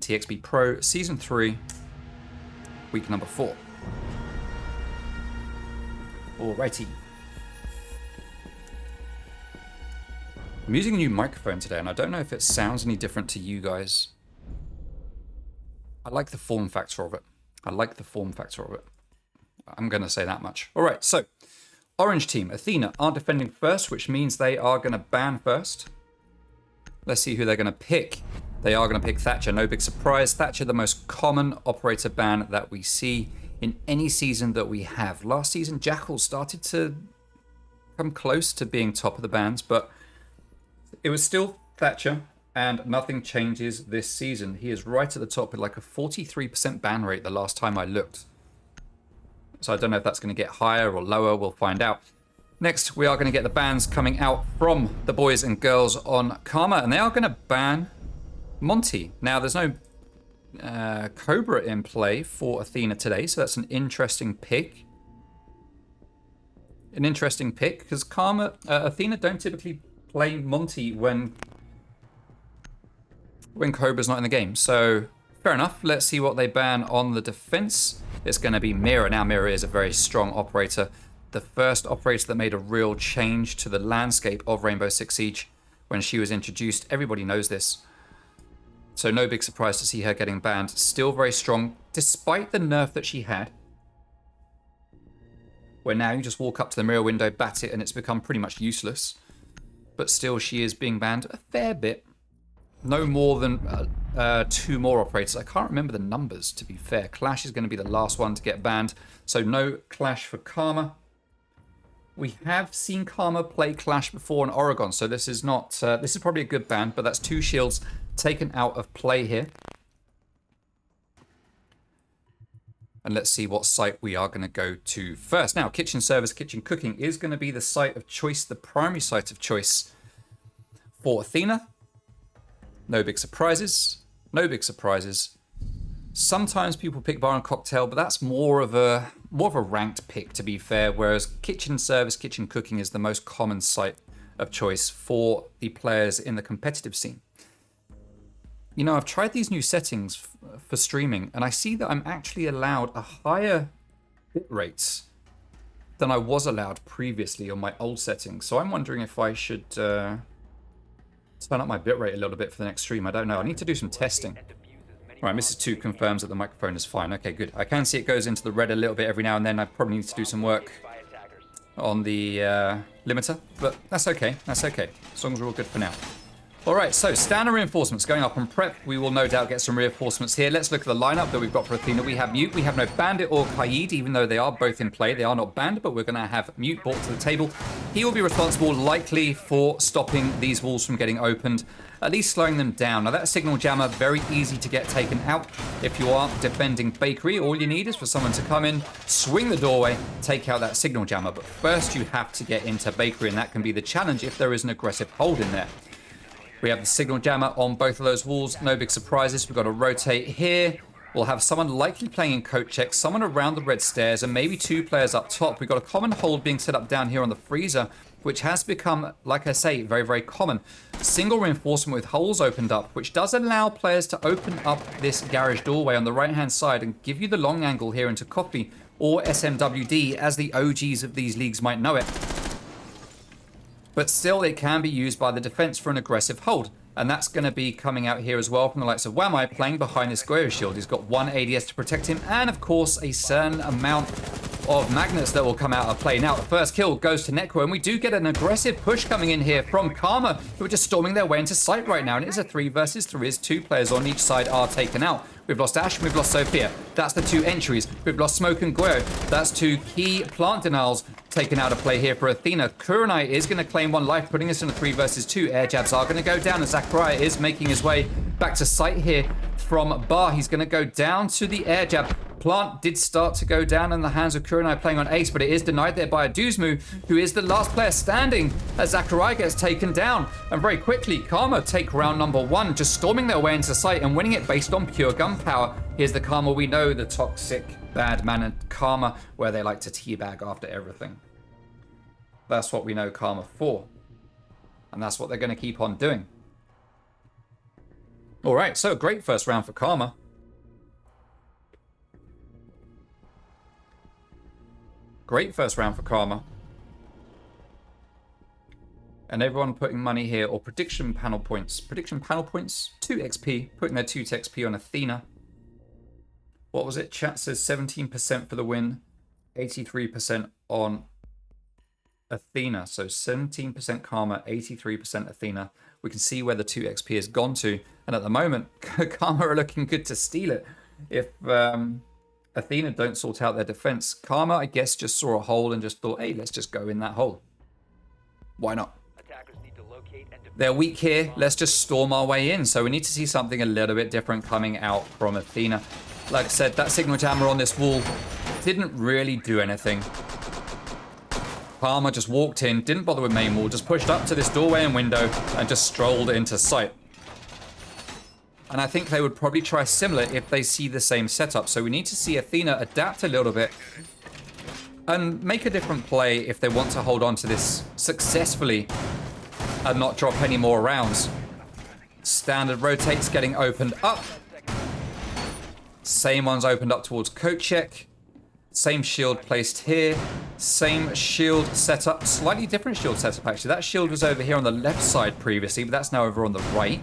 TXB Pro Season 3, week number 4. Alrighty. I'm using a new microphone today, and I don't know if it sounds any different to you guys. I like the form factor of it. I'm going to say that much. All right, so orange team, Athena, are defending first, which means they are going to ban first. Let's see who they're going to pick. They are going to pick Thatcher. No big surprise. Thatcher, the most common operator ban that we see in any season that we have. Last season, Jackal started to come close to being top of the bans, but it was still Thatcher, and nothing changes this season. He is right at the top with like a 43% ban rate the last time I looked. So I don't know if that's going to get higher or lower. We'll find out. Next, we are going to get the bans coming out from the boys and girls on Karma, and they are going to ban Monty. Now, there's no Cobra in play for Athena today, so that's an interesting pick. Because Athena don't typically play Monty when Cobra's not in the game. So, fair enough. Let's see what they ban on the defense. It's going to be Mira. Now, Mira is a very strong operator. The first operator that made a real change to the landscape of Rainbow Six Siege when she was introduced. Everybody knows this. So no big surprise to see her getting banned. Still very strong, despite the nerf that she had. Where now you just walk up to the mirror window, bat it, and it's become pretty much useless. But still, she is being banned a fair bit. No more than 2 more operators. I can't remember the numbers, to be fair. Clash is going to be the last one to get banned. So no Clash for Karma. We have seen Karma play Clash before in Oregon, so this is not. This is probably a good ban, but that's 2 shields taken out of play here. And let's see what site we are going to go to first. Now, kitchen service, kitchen cooking is going to be the site of choice, the primary site of choice for Athena. No big surprises. Sometimes people pick bar and cocktail, but that's more of a ranked pick, to be fair, whereas kitchen service, kitchen cooking is the most common site of choice for the players in the competitive scene. You know, I've tried these new settings for streaming, and I see that I'm actually allowed a higher bit rates than I was allowed previously on my old settings. So I'm wondering if I should turn up my bitrate a little bit for the next stream. I don't know. I need to do some testing. Right, Mrs. 2 confirms that the microphone is fine. Okay, good. I can see it goes into the red a little bit every now and then. I probably need to do some work on the limiter, but that's okay. That's okay. As long as we're all good for now. All right, so standard reinforcements going up on prep. We will no doubt get some reinforcements here. Let's look at the lineup that we've got for Athena. We have Mute. We have no Bandit or Kaid, even though they are both in play. They are not banned, but we're going to have Mute brought to the table. He will be responsible likely for stopping these walls from getting opened, at least slowing them down. Now, that signal jammer, very easy to get taken out. If you are defending bakery, all you need is for someone to come in, swing the doorway, take out that signal jammer. But first, you have to get into bakery, and that can be the challenge if there is an aggressive hold in there. We have the signal jammer on both of those walls. No big surprises. We've got to rotate here. We'll have someone likely playing in coat check, someone around the red stairs, and maybe 2 players up top. We've got a common hold being set up down here on the freezer, which has become, like I say, very, very common. Single reinforcement with holes opened up, which does allow players to open up this garage doorway on the right-hand side and give you the long angle here into Coffee, or SMWD, as the OGs of these leagues might know it. But still, it can be used by the defense for an aggressive hold. And that's going to be coming out here as well from the likes of Wamai playing behind this Goyo shield. He's got 1 ADS to protect him, and of course, a certain amount of magnets that will come out of play. Now, the first kill goes to Necro, and we do get an aggressive push coming in here from Karma, who are just storming their way into site right now. And it is a 3 versus 3 as 2 players on each side are taken out. We've lost Ash and we've lost Sophia. That's the 2 entries. We've lost Smoke and Goyo. That's 2 key plant denials taken out of play here for Athena. Kurenai is going to claim 1 life, putting us in a 3 versus 2. Air jabs are going to go down, and Zachariah is making his way back to site here from Bar. He's going to go down to the air jab. Plant did start to go down in the hands of Kurenai playing on Ace, but it is denied there by a Duzmu, who is the last player standing as Zachariah gets taken down. And very quickly, Karma take round number 1, just storming their way into sight and winning it based on pure gunpowder. Here's the Karma we know, the toxic, bad-mannered Karma, where they like to teabag after everything. That's what we know Karma for. And that's what they're going to keep on doing. All right, so great first round for Karma. Great first round for Karma. And everyone putting money here, or prediction panel points. Prediction panel points, 2 XP, putting their 2 to XP on Athena. What was it? Chat says 17% for the win, 83% on Athena. So 17% Karma, 83% Athena. We can see where the 2 XP has gone to. And at the moment, Karma are looking good to steal it. If Athena don't sort out their defense, Karma, I guess, just saw a hole and just thought, hey, let's just go in that hole. Why not? They're weak here. Let's just storm our way in. So we need to see something a little bit different coming out from Athena. Like I said, that signal jammer on this wall didn't really do anything. Karma just walked in, didn't bother with main wall, just pushed up to this doorway and window and just strolled into sight. And I think they would probably try similar if they see the same setup. So we need to see Athena adapt a little bit and make a different play if they want to hold on to this successfully and not drop any more rounds. Standard rotates getting opened up. Same ones opened up towards coat check. Same shield placed here. Same shield setup. Slightly different shield setup, actually. That shield was over here on the left side previously, but that's now over on the right.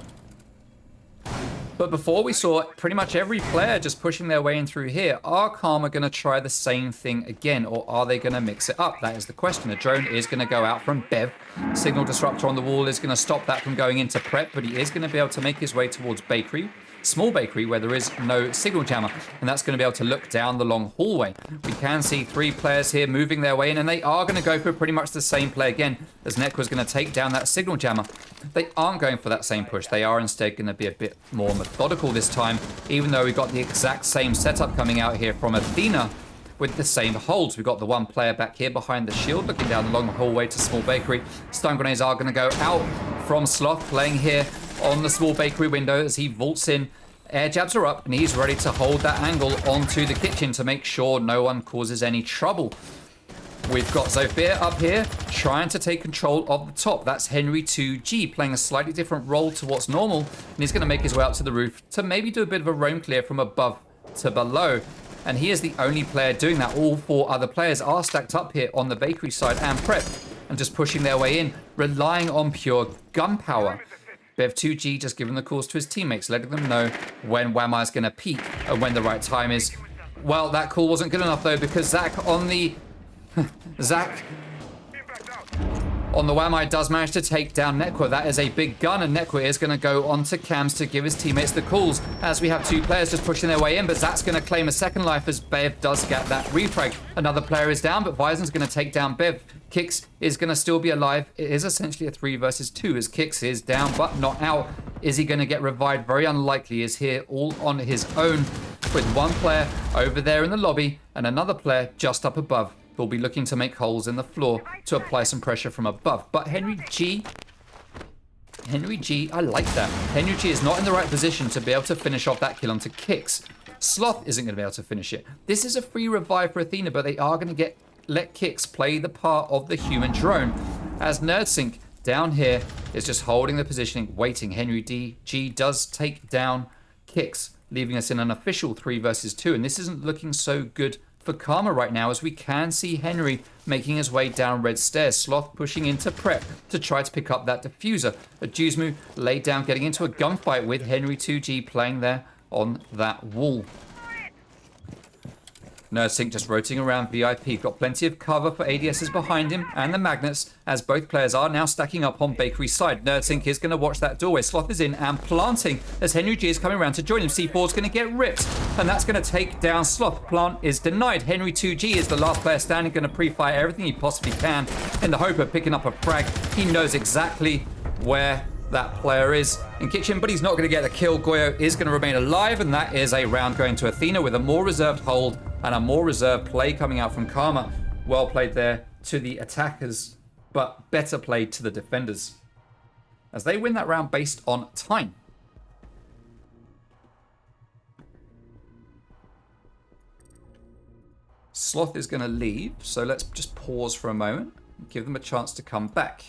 But before we saw pretty much every player just pushing their way in through here. Are Karma going to try the same thing again, or are they going to mix it up? That is the question. The drone is going to go out from Bev. Signal disruptor on the wall is going to stop that from going into prep, but he is going to be able to make his way towards bakery. Small bakery where there is no signal jammer, and that's going to be able to look down the long hallway. We can see 3 players here moving their way in, and they are going to go for pretty much the same play again, as Nekwa's going to take down that signal jammer. They aren't going for that same push. They are instead going to be a bit more methodical this time, even though we've got the exact same setup coming out here from Athena with the same holds. We've got the 1 player back here behind the shield, looking down the long hallway to small bakery. Stun grenades are going to go out from Sloth, playing here on the small bakery window as he vaults in. Air jabs are up, and he's ready to hold that angle onto the kitchen to make sure no one causes any trouble. We've got Zofia up here trying to take control of the top. That's Henry 2G playing a slightly different role to what's normal, and he's going to make his way up to the roof to maybe do a bit of a roam clear from above to below. And he is the only player doing that. All 4 other players are stacked up here on the bakery side and prep and just pushing their way in, relying on pure gunpower. Bev2G just giving the calls to his teammates, letting them know when Whamai is going to peak and when the right time is. Well, that call wasn't good enough though, because Zach on the Whamai does manage to take down Nekwa. That is a big gun, and Nekwa is going to go on to cams to give his teammates the calls as we have 2 players just pushing their way in, but Zach's going to claim a second life as Bev does get that refrag. Another player is down, but Visen's going to take down Bev. Kix is going to still be alive. It is essentially a 3 versus 2 as Kix is down but not out. Is he going to get revived? Very unlikely. Is here all on his own with 1 player over there in the lobby and another player just up above. Will be looking to make holes in the floor to apply some pressure from above. But Henry G, I like that. Henry G is not in the right position to be able to finish off that kill onto Kix. Sloth isn't going to be able to finish it. This is a free revive for Athena, but they are going to let Kix play the part of the human drone. As NerdSync down here is just holding the positioning, waiting. Henry G does take down Kix, leaving us in an official 3 versus 2. And this isn't looking so good for Karma right now, as we can see Henry making his way down red stairs. Sloth pushing into prep to try to pick up that diffuser. Ajuzmu laid down, getting into a gunfight with Henry 2G playing there on that wall. NerdSync just rotating around VIP. Got plenty of cover for ADSs behind him and the magnets, as both players are now stacking up on Bakery's side. NerdSync is going to watch that doorway. Sloth is in and planting as Henry G is coming around to join him. C4 is going to get ripped, and that's going to take down Sloth. Plant is denied. Henry 2G is the last player standing, going to pre-fire everything he possibly can in the hope of picking up a frag. He knows exactly where that player is in kitchen, but he's not going to get the kill. Goyo is going to remain alive, and that is a round going to Athena with a more reserved hold and a more reserved play coming out from Karma. Well played there to the attackers, but better played to the defenders, as they win that round based on time. Sloth is going to leave, so let's just pause for a moment and give them a chance to come back.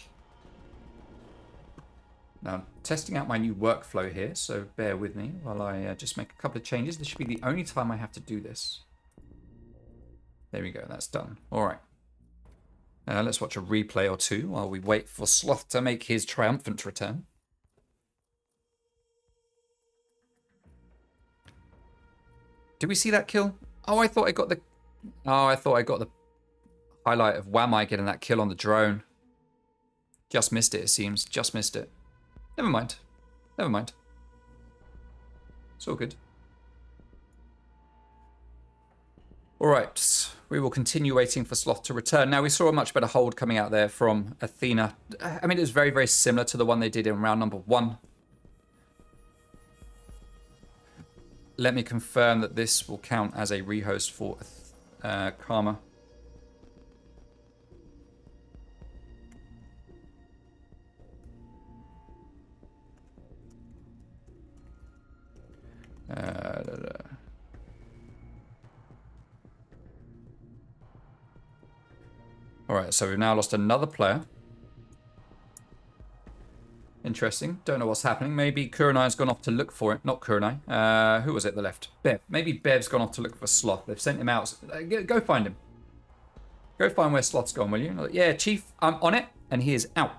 Now, testing out my new workflow here, so bear with me while I just make a couple of changes. This should be the only time I have to do this. There we go, that's done. All right. Let's watch a replay or two while we wait for Sloth to make his triumphant return. Did we see that kill? Oh, I thought I got the... Oh, I thought I got the highlight of Wamai getting that kill on the drone. Just missed it, it seems. Just missed it. Never mind. Never mind. It's all good. All right. We will continue waiting for Sloth to return. Now, we saw a much better hold coming out there from Athena. I mean, it was very, very similar to the one they did in round number 1. Let me confirm that this will count as a rehost for Karma. All right, so we've now lost another player. Interesting. Don't know what's happening. Maybe Kurenai's gone off to look for it. Not Kurenai. Who was it that left? Bev. Maybe Bev's gone off to look for Sloth. They've sent him out. Go find him. Go find where Sloth's gone, will you? Like, yeah, Chief, I'm on it. And he is out.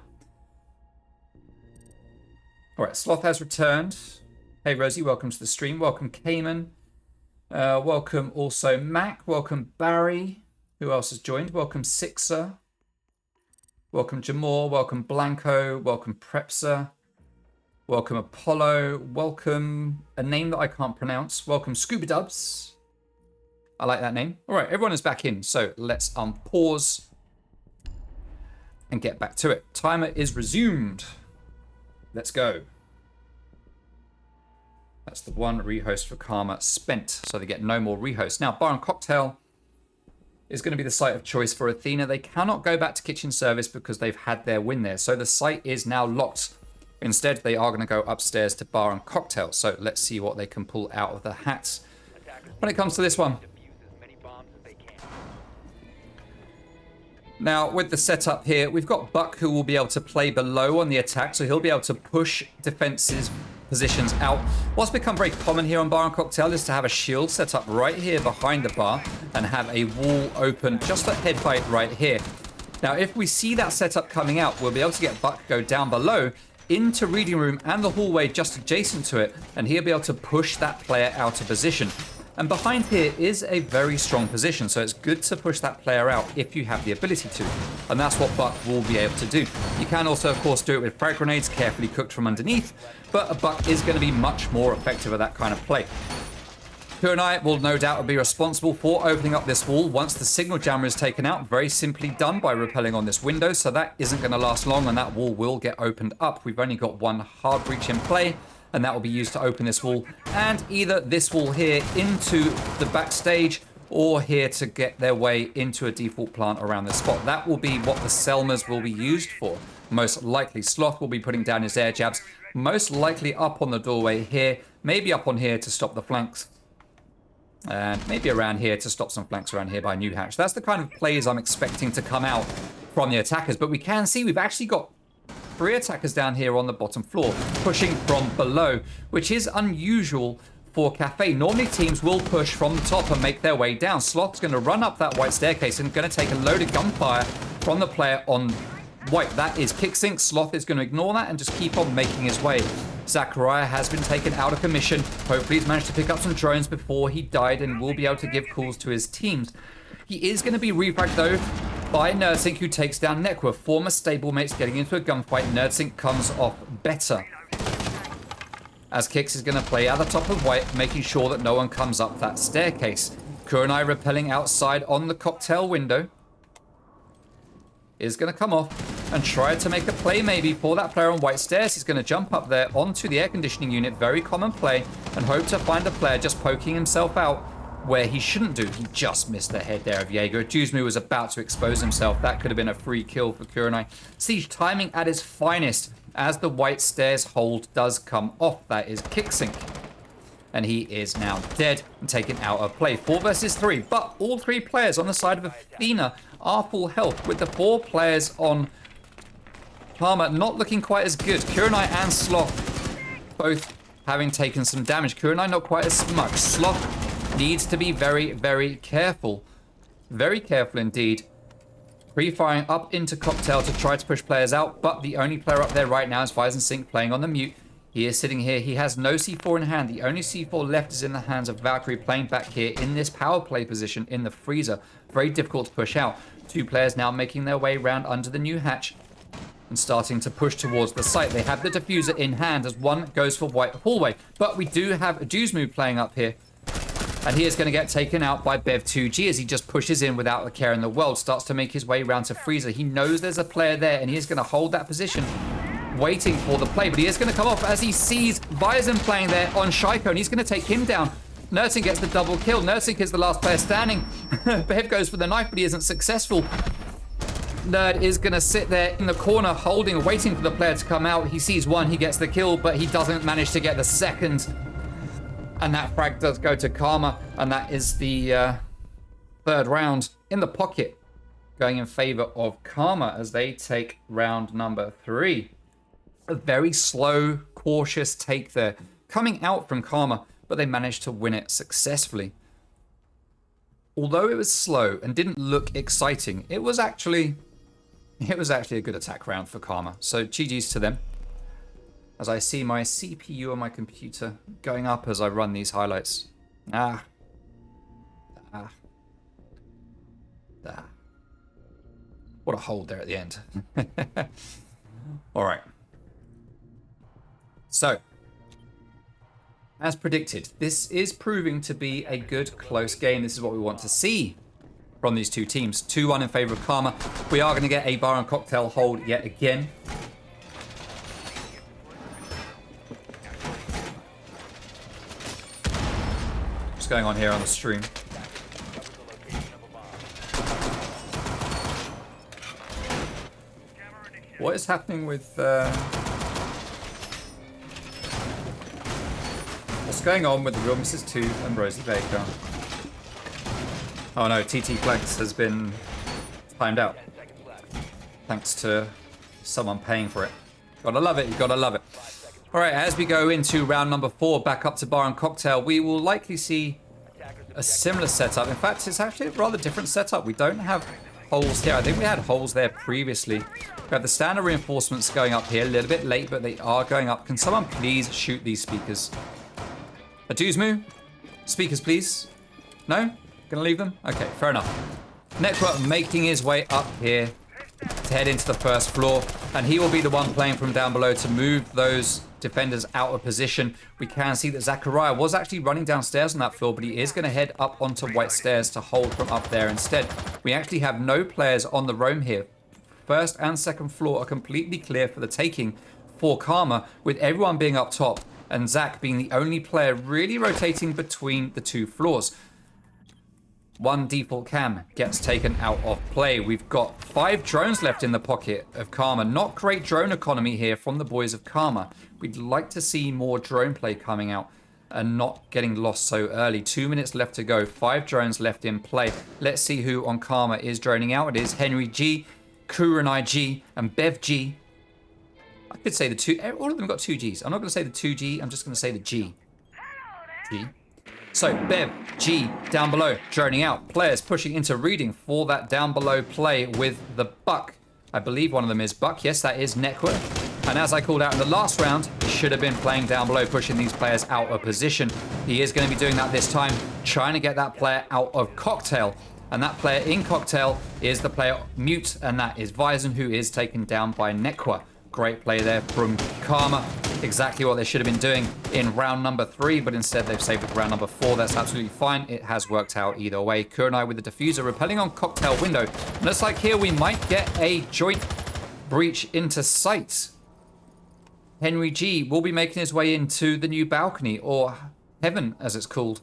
All right, Sloth has returned. Hey, Rosie, welcome to the stream. Welcome, Cayman. Welcome also Mac. Welcome, Barry. Who else has joined? Welcome, Sixer. Welcome, Jamor. Welcome, Blanco. Welcome, Prepser. Welcome, Apollo. Welcome, a name that I can't pronounce. Welcome, Scuba Dubs. I like that name. All right, everyone is back in. So let's unpause and get back to it. Timer is resumed. Let's go. That's the one rehost for Karma spent. So they get no more rehosts. Now, Bar and Cocktail is going to be the site of choice for Athena. They cannot go back to kitchen service because they've had their win there. So the site is now locked. Instead, they are going to go upstairs to Bar and Cocktail. So let's see what they can pull out of the hats when it comes to this one. Now, with the setup here, we've got Buck who will be able to play below on the attack. So he'll be able to push defenses positions out. What's become very common here on Bar and Cocktail is to have a shield set up right here behind the bar and have a wall open just at head height right here. Now, if we see that setup coming out, we'll be able to get Buck go down below into reading room and the hallway just adjacent to it, and he'll be able to push that player out of position. And behind here is a very strong position, so it's good to push that player out if you have the ability to. And that's what Buck will be able to do. You can also, of course, do it with frag grenades carefully cooked from underneath, but a Buck is going to be much more effective at that kind of play. Kurenai will no doubt be responsible for opening up this wall once the signal jammer is taken out. Very simply done by rappelling on this window, so that isn't going to last long, and that wall will get opened up. We've only got one hard breach in play, and that will be used to open this wall, and either this wall here into the backstage or here to get their way into a default plant around this spot. That will be what the Selmas will be used for. Most likely, Sloth will be putting down his air jabs, most likely up on the doorway here, maybe up on here to stop the flanks, and maybe around here to stop some flanks around here by New Hatch. That's the kind of plays I'm expecting to come out from the attackers, but we can see we've actually got 3 attackers down here on the bottom floor, pushing from below, which is unusual for Cafe. Normally teams will push from the top and make their way down. Sloth's going to run up that white staircase and going to take a load of gunfire from the player on white. That is kick sync. Sloth is going to ignore that and just keep on making his way. Zachariah has been taken out of commission. Hopefully he's managed to pick up some drones before he died and will be able to give calls to his teams. He is going to be refragged though by Nerdsync, who takes down Nekwa. Former stablemates getting into a gunfight. Nerdsync comes off better, as Kix is going to play at the top of white, making sure that no one comes up that staircase. Kurenai rappelling outside on the cocktail window is going to come off and try to make a play maybe for that player on white stairs. He's going to jump up there onto the air conditioning unit, very common play, and hope to find a player just poking himself out where he shouldn't do. He just missed the head there of Jaeger. Juzmu was about to expose himself. That could have been a free kill for Kurenai. Siege timing at its finest as the white stairs hold does come off. That is kick sync. And he is now dead and taken out of play. 4 versus 3, but all 3 players on the side of Athena are full health, with the 4 players on Karma not looking quite as good. Kurenai and Sloth both having taken some damage. Kurenai not quite as much. Sloth needs to be very, very careful. Very careful indeed. Pre-firing up into Cocktail to try to push players out, but the only player up there right now is Weizensinck playing on the mute. He is sitting here. He has no C4 in hand. The only C4 left is in the hands of Valkyrie playing back here in this power play position in the freezer. Very difficult to push out. Two players now making their way around under the new hatch and starting to push towards the site. They have the diffuser in hand as one goes for White Hallway. But we do have a Juzmu playing up here. And he is going to get taken out by Bev2G as he just pushes in without a care in the world. Starts to make his way around to freezer. He knows there's a player there and he is going to hold that position, waiting for the play. But he is going to come off as he sees Weizen playing there on Shaiko, and he's going to take him down. Nursing gets the double kill. Nursing is the last player standing. Bev goes for the knife, but he isn't successful. Nerd is going to sit there in the corner, holding, waiting for the player to come out. He sees one, he gets the kill, but he doesn't manage to get the second. And that frag does go to Karma, and that is the third round in the pocket, going in favor of Karma as they take round number 3. A very slow, cautious take there, coming out from Karma, but they managed to win it successfully. Although it was slow and didn't look exciting, it was actually a good attack round for Karma. So GG's to them. As I see my CPU on my computer going up as I run these highlights. What a hold there at the end. All right. So, as predicted, this is proving to be a good, close game. This is what we want to see from these two teams. 2-1 in favor of Karma. We are going to get a bar and cocktail hold yet again. What's going on here on the stream? What is happening with... What's going on with the Real Mrs. 2 and Rosie Baker? Oh no, TT Flex has been timed out. Thanks to someone paying for it. Gotta love it, you gotta love it. Alright, as we go into round number 4, back up to bar and cocktail, we will likely see a similar setup. In fact, it's actually a rather different setup. We don't have holes here. I think we had holes there previously. We have the standard reinforcements going up here, a little bit late, but they are going up. Can someone please shoot these speakers? A Juzmu? Speakers, please. No? Gonna leave them? Okay, fair enough. Network making his way up here to head into the first floor, and he will be the one playing from down below to move those defenders out of position. We can see that Zachariah was actually running downstairs on that floor, but he is going to head up onto white stairs to hold from up there instead. We actually have no players on the roam here. First and second floor are completely clear for the taking for Karma, with everyone being up top and Zach being the only player really rotating between the two floors. One default cam gets taken out of play. We've got 5 drones left in the pocket of Karma. Not great drone economy here from the boys of Karma. We'd like to see more drone play coming out and not getting lost so early. 2 minutes left to go. 5 drones left in play. Let's see who on Karma is droning out. It is Henry G, Kurenai G, and Bev G. I could say the two. All of them got 2 Gs. I'm not going to say the 2G. I'm just going to say the G. G. So, Bev, G, down below, droning out. Players pushing into reading for that down below play with the Buck. I believe one of them is Buck. Yes, that is Network. And as I called out in the last round, he should have been playing down below, pushing these players out of position. He is going to be doing that this time, trying to get that player out of Cocktail. And that player in Cocktail is the player Mute, and that is Weizen, who is taken down by Nekwa. Great play there from Karma. Exactly what they should have been doing in round number 3, but instead they've saved it for round number 4. That's absolutely fine. It has worked out either way. Kurenai with the diffuser repelling on Cocktail window. And looks like here we might get a joint breach into sight. Henry G will be making his way into the new balcony, or heaven as it's called,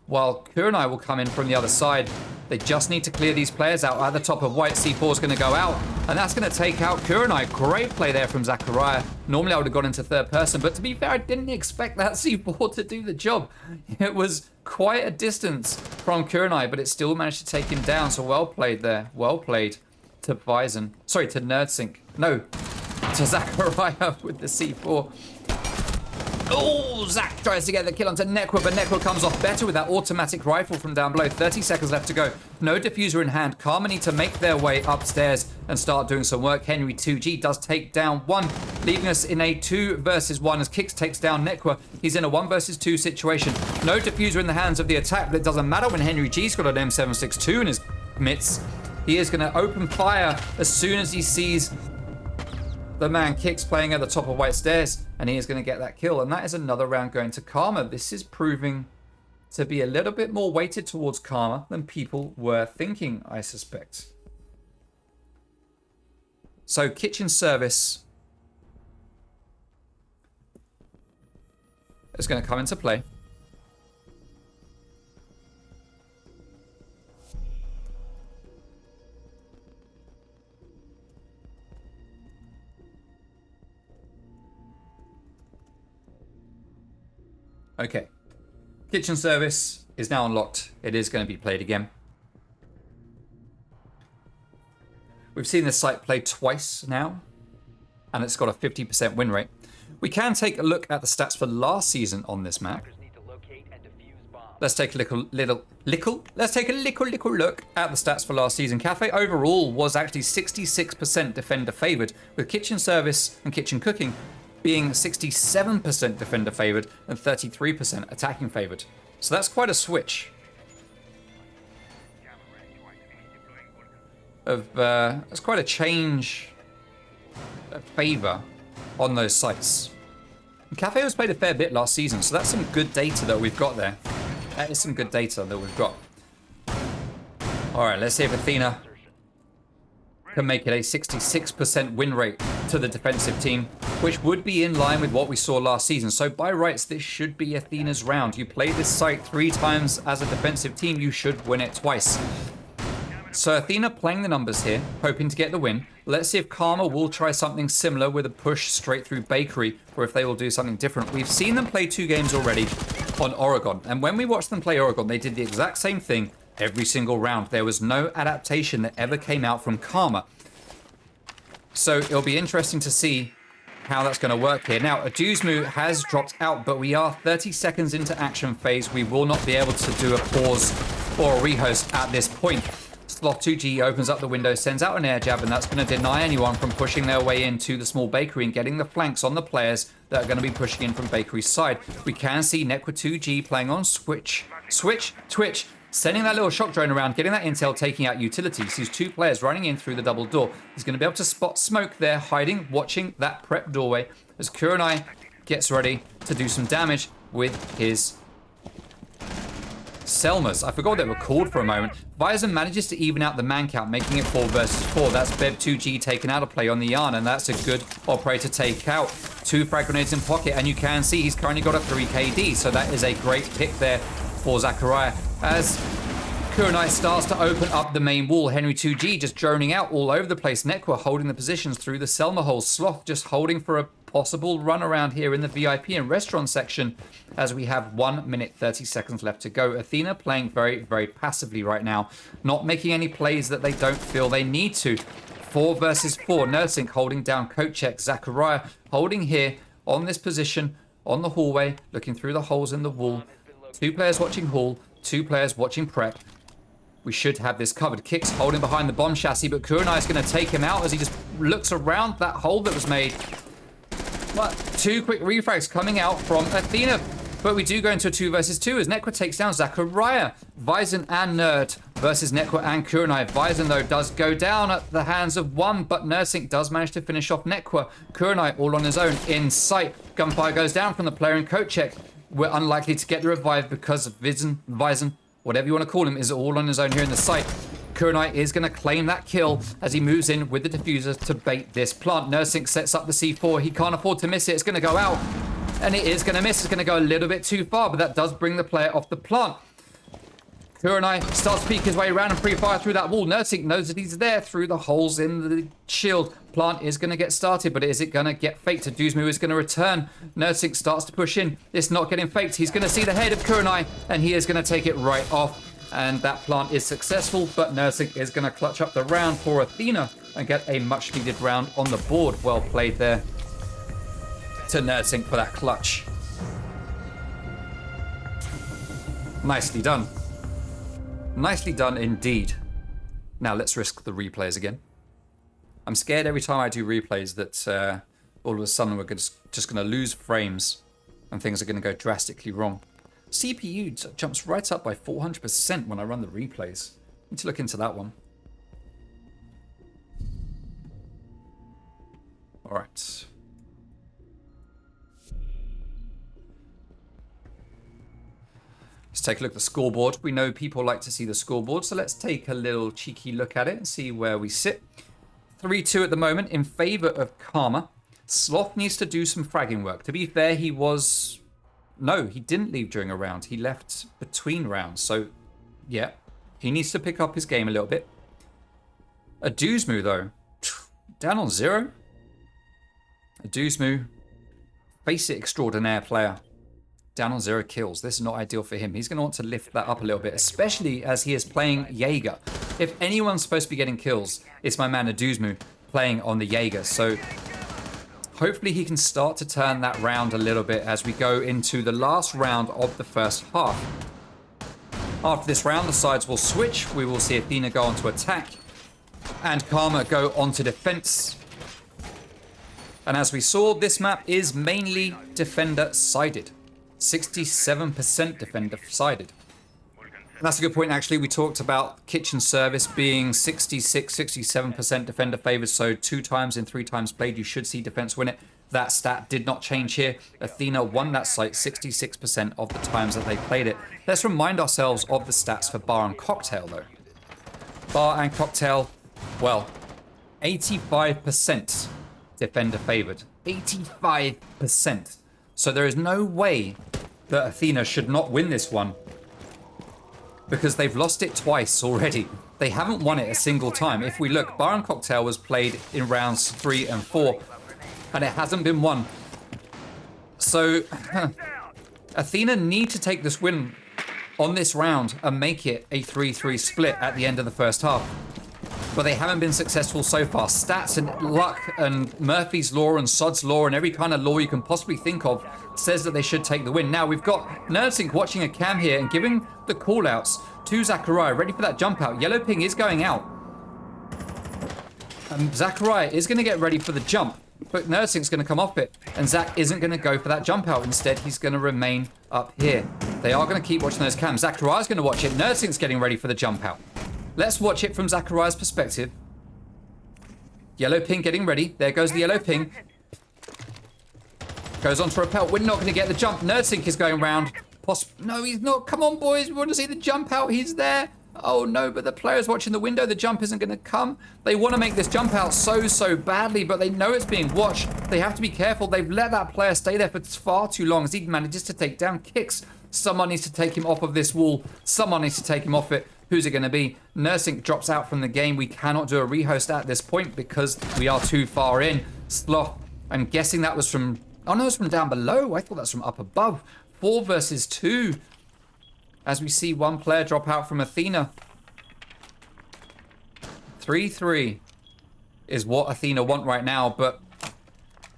while Kurenai will come in from the other side. They just need to clear these players out. At the top of white, C4 is going to go out, and that's going to take out Kurenai. Great play there from Zachariah. Normally I would have gone into third person, but to be fair, I didn't expect that C4 to do the job. It was quite a distance from Kurenai, but it still managed to take him down. So well played there. Well played to Weizen. Sorry, to Nerdsync. No, onto Zachariah with the C4. Oh, Zach tries to get the kill onto Nekwa, but Nekwa comes off better with that automatic rifle from down below. 30 seconds left to go. No diffuser in hand. Karma need to make their way upstairs and start doing some work. Henry 2G does take down one, leaving us in a 2 versus 1 as Kix takes down Nekwa. He's in a 1 versus 2 situation. No diffuser in the hands of the attack, but it doesn't matter when Henry G's got an M762 in his mitts. He is going to open fire as soon as he sees the man Kix playing at the top of White Stairs, and he is going to get that kill. And that is another round going to Karma. This is proving to be a little bit more weighted towards Karma than people were thinking, I suspect. So kitchen service is going to come into play. Okay, kitchen service is now unlocked. It is going to be played again. We've seen this site play twice now, and it's got a 50% win rate. We can take a look at the stats for last season on this map. Let's take a little look at the stats for last season. Cafe overall was actually 66% defender favored, with kitchen service and kitchen cooking being 67% defender favored and 33% attacking favored. So that's quite a switch of that's quite a change of favor on those sites. And Cafe was played a fair bit last season, so that's some good data that we've got there. That is some good data that we've got. All right, let's see if Athena can make it a 66% win rate to the defensive team, which would be in line with what we saw last season. So by rights, this should be Athena's round. You play this site 3 times as a defensive team, you should win it twice. So Athena playing the numbers here, hoping to get the win. Let's see if Karma will try something similar with a push straight through Bakery, or if they will do something different. We've seen them play 2 games already on Oregon, and when we watched them play Oregon, they did the exact same thing every single round. There was no adaptation that ever came out from Karma. So it'll be interesting to see how that's going to work here. Now, Aduzmu has dropped out, but we are 30 seconds into action phase. We will not be able to do a pause or a rehost at this point. Sloth 2G opens up the window, sends out an air jab, and that's going to deny anyone from pushing their way into the small bakery and getting the flanks on the players that are going to be pushing in from Bakery's side. We can see Nekwa 2G playing on Twitch, sending that little shock drone around, getting that intel, taking out utilities. These 2 players running in through the double door. He's going to be able to spot smoke there, hiding, watching that prep doorway as Kurenai gets ready to do some damage with his Selmas. I forgot they were called for a moment. Visor manages to even out the man count, making it 4 versus 4. That's Beb 2G taken out of play on the yarn, and that's a good operator take out. 2 frag grenades in pocket, and you can see he's currently got a 3 KD, so that is a great pick there for Zachariah. As Kurenai starts to open up the main wall, Henry 2G just droning out all over the place. Nekwa holding the positions through the Selma holes. Sloth just holding for a possible run around here in the VIP and restaurant section as we have 1 minute 30 seconds left to go. Athena playing very, very passively right now, not making any plays that they don't feel they need to. 4 versus 4. Nursing holding down Kochek. Zachariah holding here on this position on the hallway, looking through the holes in the wall. 2 players watching hall, 2 players watching prep. We should have this covered. Kix holding behind the bomb chassis, but Kurenai is going to take him out as he just looks around that hole that was made. But 2 quick refrags coming out from Athena. But we do go into a 2 versus 2 as Nekwa takes down Zachariah. Vizon and Nerd versus Nekwa and Kurenai. Vizon, though, does go down at the hands of one, but Nursing does manage to finish off Nekwa. Kurenai all on his own in sight. Gunfire goes down from the player in Kochek. We're unlikely to get the revive because of Vizon, whatever you want to call him, is all on his own here in the site. Kurenai is going to claim that kill as he moves in with the diffuser to bait this plant. Nursing sets up the C4. He can't afford to miss it. It's going to go out, and it is going to miss. It's going to go a little bit too far, but that does bring the player off the plant. Kurenai starts to peek his way around and pre-fire through that wall. Nursing knows that he's there through the holes in the shield. Plant is going to get started, but is it going to get faked? Aduzmu is going to return. Nursing starts to push in. It's not getting faked. He's going to see the head of Kurenai, and he is going to take it right off. And that plant is successful, but Nursing is going to clutch up the round for Athena and get a much needed round on the board. Well played there to Nursing for that clutch. Nicely done. Nicely done indeed. Now let's risk the replays again. I'm scared every time I do replays that all of a sudden we're just going to lose frames and things are going to go drastically wrong. CPU jumps right up by 400% when I run the replays. Need to look into that one. All right. Let's take a look at the scoreboard. We know people like to see the scoreboard, so let's take a little cheeky look at it and see where we sit. 3-2 at the moment in favor of Karma. Sloth needs to do some fragging work. To be fair, No, he didn't leave during a round. He left between rounds. So, yeah, he needs to pick up his game a little bit. Aduzmu, though, down on 0. Aduzmu, face it extraordinaire player. Down on 0 kills. This is not ideal for him. He's going to want to lift that up a little bit, especially as he is playing Jaeger. If anyone's supposed to be getting kills, it's my man Aduzmu playing on the Jaeger. So hopefully he can start to turn that round a little bit as we go into the last round of the first half. After this round, the sides will switch. We will see Athena go on to attack and Karma go on to defense. And as we saw, this map is mainly defender-sided. 67% defender-sided. That's a good point, actually. We talked about kitchen service being 66, 67% defender favored, so 2 times in 3 times played, you should see defense win it. That stat did not change here. Athena won that site 66% of the times that they played it. Let's remind ourselves of the stats for Bar and Cocktail, though. Bar and Cocktail, well, 85% defender favored. 85%. So there is no way that Athena should not win this one, because they've lost it twice already. They haven't won it a single time. If we look, Bar and Cocktail was played in rounds 3 and 4, and it hasn't been won. So Athena need to take this win on this round and make it a 3-3 split at the end of the first half. But they haven't been successful so far. Stats and luck and Murphy's Law and Sod's Law and every kind of law you can possibly think of says that they should take the win. Now we've got Nerdsink watching a cam here and giving the call-outs to Zachariah, ready for that jump out. Yellow ping is going out. And Zachariah is going to get ready for the jump, but Nerdsink's going to come off it. And Zach isn't going to go for that jump out. Instead, he's going to remain up here. They are going to keep watching those cams. Zachariah's going to watch it. Nerdsink's getting ready for the jump out. Let's watch it from Zachariah's perspective. Yellow ping getting ready. There goes the yellow ping. Goes on to repel. We're not going to get the jump. Nerdsink is going round. No, he's not. Come on, boys. We want to see the jump out. He's there. Oh, no, but the player's watching the window. The jump isn't going to come. They want to make this jump out so badly, but they know it's being watched. They have to be careful. They've let that player stay there for far too long as he manages to take down kicks. Someone needs to take him off of this wall. Someone needs to take him off it. Who's it going to be? Nursing drops out from the game. We cannot do a rehost at this point because we are too far in. Sloth, I'm guessing that was from... Oh, no, it's from down below. I thought that's from up above. 4 versus 2. As we see one player drop out from Athena. 3-3 is what Athena want right now, but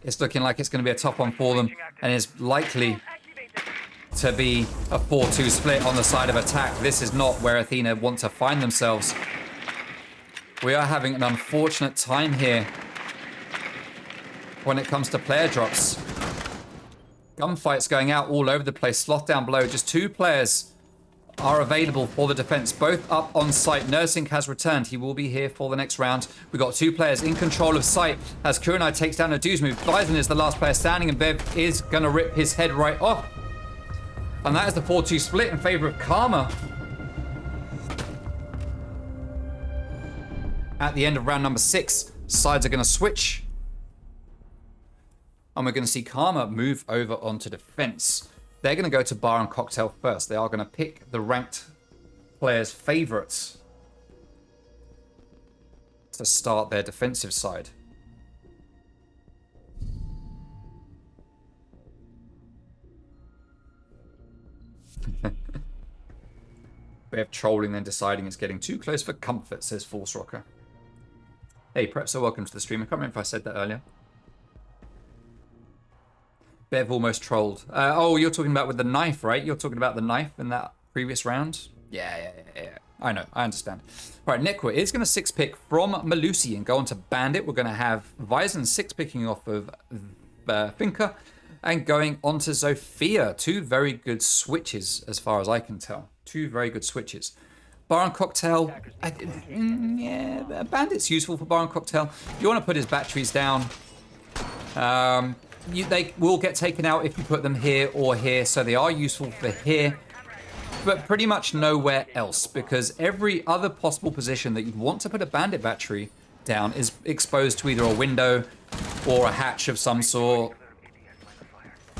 it's looking like it's going to be a tough one for them and is likely to be a 4-2 split on the side of attack. This is not where Athena want to find themselves. We are having an unfortunate time here when it comes to player drops. Gunfights going out all over the place. Sloth down below. Just 2 players are available for the defense, both up on site. Nursing has returned. He will be here for the next round. We've got 2 players in control of site as Kurenai takes down Aduzmu. Bison is the last player standing, and Bev is going to rip his head right off. And that is the 4-2 split in favor of Karma. At the end of round number 6, sides are going to switch. And we're going to see Karma move over onto defense. They're going to go to Bar and Cocktail first. They are going to pick the ranked players' favorites to start their defensive side. Bev trolling, then deciding it's getting too close for comfort, says Force Rocker. Hey, Prep, so welcome to the stream. I can't remember if I said that earlier. Bev almost trolled. Oh, you're talking about with the knife, right? You're talking about the knife in that previous round? Yeah. I know, I understand. All right, Nekwa is going to 6-pick from Malusi and go on to Bandit. We're going to have Vyzen 6-picking off of Finka and going on to Zofia. Two very good switches as far as I can tell. Two very good switches. Bar and Cocktail, yeah, Bandit's useful for Bar and Cocktail. You want to put his batteries down. They will get taken out if you put them here or here, so they are useful for here. But pretty much nowhere else, because every other possible position that you'd want to put a Bandit battery down is exposed to either a window or a hatch of some sort,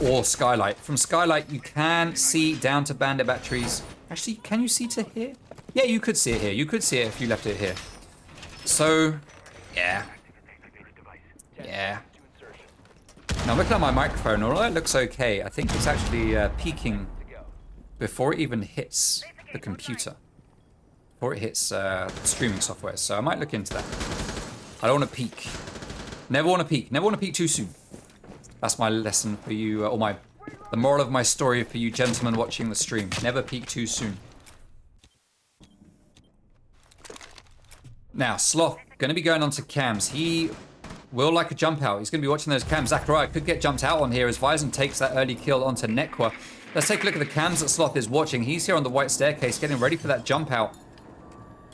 or Skylight. From Skylight, you can see down to Bandit batteries. Actually, can you see to here? Yeah, you could see it here. You could see it if you left it here. So, yeah. Now, looking at my microphone, although it looks okay, I think it's actually peaking before it even hits the computer, before it hits streaming software. So I might look into that. I don't want to peak. Never want to peak. Never want to peak too soon. That's my lesson for you, or the moral of my story for you gentlemen watching the stream. Never peak too soon. Now, Sloth, going to be going on to cams. He will like a jump out. He's going to be watching those cams. Zachariah could get jumped out on here as Vyzen takes that early kill onto Nekwa. Let's take a look at the cams that Sloth is watching. He's here on the white staircase getting ready for that jump out.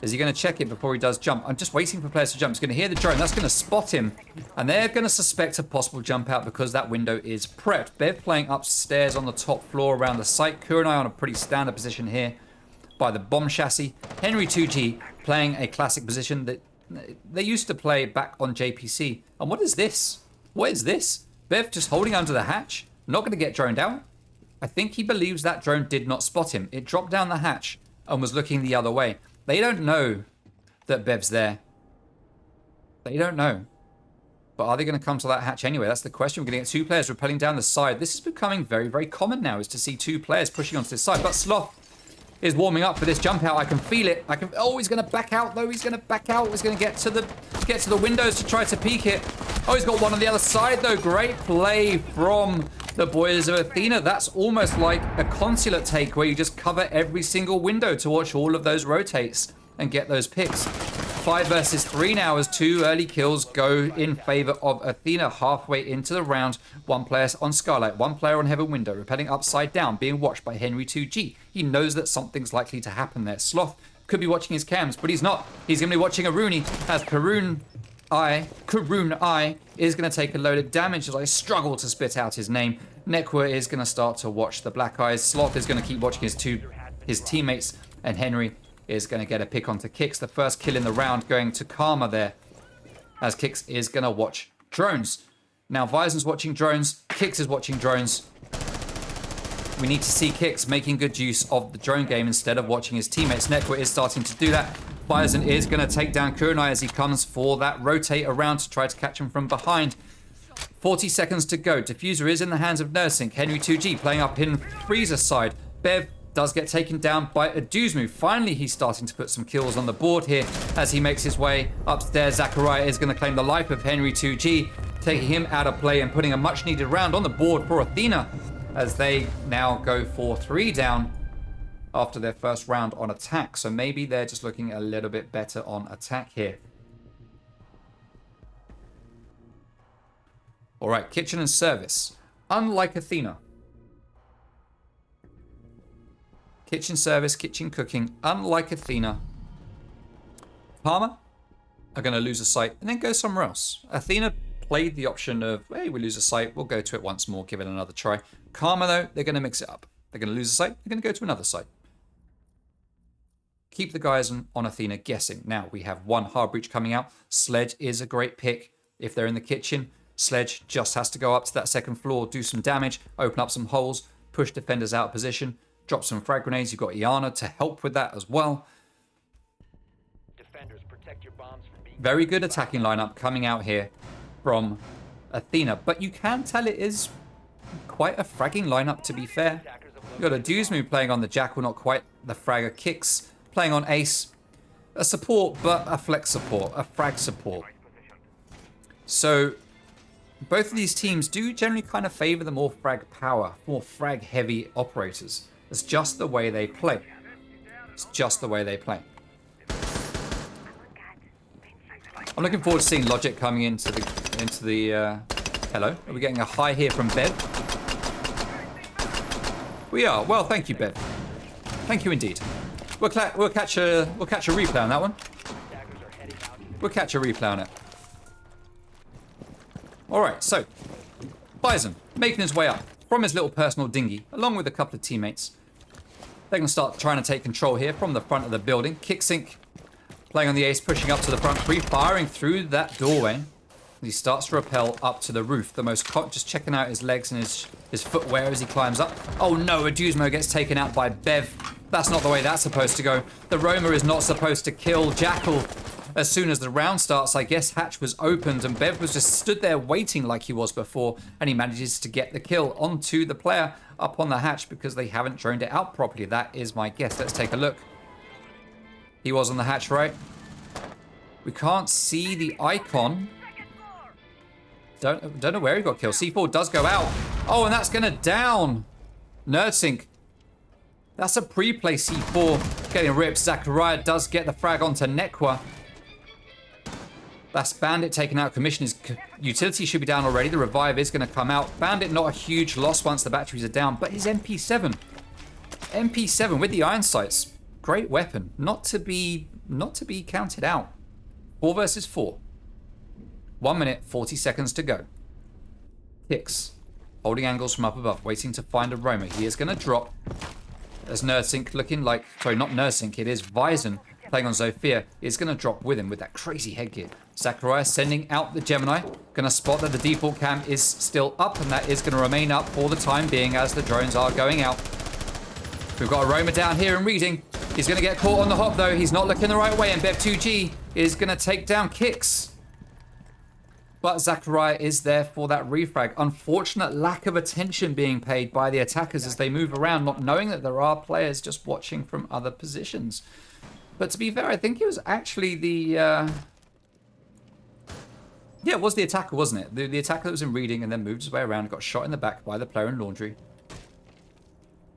Is he going to check it before he does jump? I'm just waiting for players to jump. He's going to hear the drone. That's going to spot him. And they're going to suspect a possible jump out because that window is prepped. Bev playing upstairs on the top floor around the site. Kurenai on a pretty standard position here by the bomb chassis. Henry 2G playing a classic position that they used to play back on JPC. And what is this? What is this? Bev just holding onto the hatch. Not going to get droned out. I think he believes that drone did not spot him. It dropped down the hatch and was looking the other way. They don't know that Bev's there. They don't know. But are they going to come to that hatch anyway? That's the question. We're going to get two players rappelling down the side. This is becoming very, very common now, is to see two players pushing onto this side. But Sloth is warming up for this jump out. I can feel it. Oh, he's going to back out though. He's going to back out. He's going to get to the windows to try to peek it. Oh, he's got one on the other side though. Great play from the boys of Athena. That's almost like a consulate take where you just cover every single window to watch all of those rotates and get those picks. 5 versus 3 now as 2 early kills go in favor of Athena halfway into the round. 1 player on Skylight, 1 player on Heaven Window, rappelling upside down, being watched by Henry 2G. He knows that something's likely to happen there. Sloth could be watching his cams, but he's not. He's going to be watching Aruni as Karun I is going to take a load of damage as I struggle to spit out his name. Nekwa is going to start to watch the Black Eyes. Sloth is going to keep watching his teammates, and Henry is going to get a pick onto Kix. The first kill in the round going to Karma there, as Kix is going to watch drones. Now Vyzen's watching drones. Kix is watching drones. We need to see Kix making good use of the drone game instead of watching his teammates. Nekwa is starting to do that. Vyzen is going to take down Kurenai as he comes for that rotate around to try to catch him from behind. 40 seconds to go. Diffuser is in the hands of Nursing. Henry 2G playing up in Freezer's side. Bev does get taken down by a Duzmu. Finally, he's starting to put some kills on the board here as he makes his way upstairs. Zachariah is going to claim the life of Henry 2G, taking him out of play and putting a much needed round on the board for Athena as they now go for 3 down after their first round on attack. So maybe they're just looking a little bit better on attack here. All right, kitchen and service. Unlike Athena. Kitchen service, kitchen cooking. Unlike Athena. Karma are going to lose a site and then go somewhere else. Athena played the option of, hey, we lose a site, we'll go to it once more, give it another try. Karma, though, they're going to mix it up. They're going to lose a site, they're going to go to another site. Keep the guys on Athena guessing. Now, we have 1 hard breach coming out. Sledge is a great pick if they're in the kitchen. Sledge just has to go up to that second floor, do some damage, open up some holes, push defenders out of position, drop some frag grenades. You've got Iana to help with that as well. Defenders, protect your bombs from being very good attacking lineup coming out here from Athena, but you can tell it is quite a fragging lineup, to be fair. We've got a Dewsmu playing on the Jackal, not quite the fragger. Kicks playing on Ace. A support, but a flex support, a frag support. So both of these teams do generally kind of favor the more frag power, more frag heavy operators. It's just the way they play. It's just the way they play. I'm looking forward to seeing Logic coming into the hello. Are we getting a high here from Bev? We are. Well, thank you, Bev. Thank you indeed. We'll catch a replay on that one. We'll catch a replay on it. All right, so Bison making his way up from his little personal dinghy, along with a couple of teammates. They're gonna start trying to take control here from the front of the building. Kicksync playing on the Ace, pushing up to the front, firing through that doorway. He starts to rappel up to the roof. Just checking out his legs and his footwear as he climbs up. Oh no, a Dewsmu gets taken out by Bev. That's not the way that's supposed to go. The Roma is not supposed to kill Jackal as soon as the round starts. I guess hatch was opened and Bev was just stood there waiting like he was before, and he manages to get the kill onto the player up on the hatch because they haven't droned it out properly. That is my guess. Let's take a look. He was on the hatch, right? We can't see the icon. Don't know where he got killed. C4 does go out. Oh, and that's gonna down NerdSync. That's a pre-play C4 getting ripped. Zachariah does get the frag onto Nekwa. That's Bandit taken out. Commission. His utility should be down already. The revive is going to come out. Bandit not a huge loss once the batteries are down, but his MP7 with the iron sights, great weapon. Not to be counted out. 4 versus 4. 1 minute, 40 seconds to go. Kicks. Holding angles from up above, waiting to find a Roma. He is going to drop. As NerdSync looking like... Sorry, not NerdSync. It is Vison playing on Zofia. Is going to drop with him with that crazy headgear. Zachariah sending out the Gemini. Going to spot that the default cam is still up, and that is going to remain up for the time being as the drones are going out. We've got a Roma down here and reading. He's going to get caught on the hop, though. He's not looking the right way, and Bev2G is going to take down Kicks. But Zachariah is there for that refrag. Unfortunate lack of attention being paid by the attackers as they move around, not knowing that there are players just watching from other positions. But to be fair, I think it was actually the... Yeah, it was the attacker, wasn't it? The attacker that was in reading and then moved his way around and got shot in the back by the player in laundry.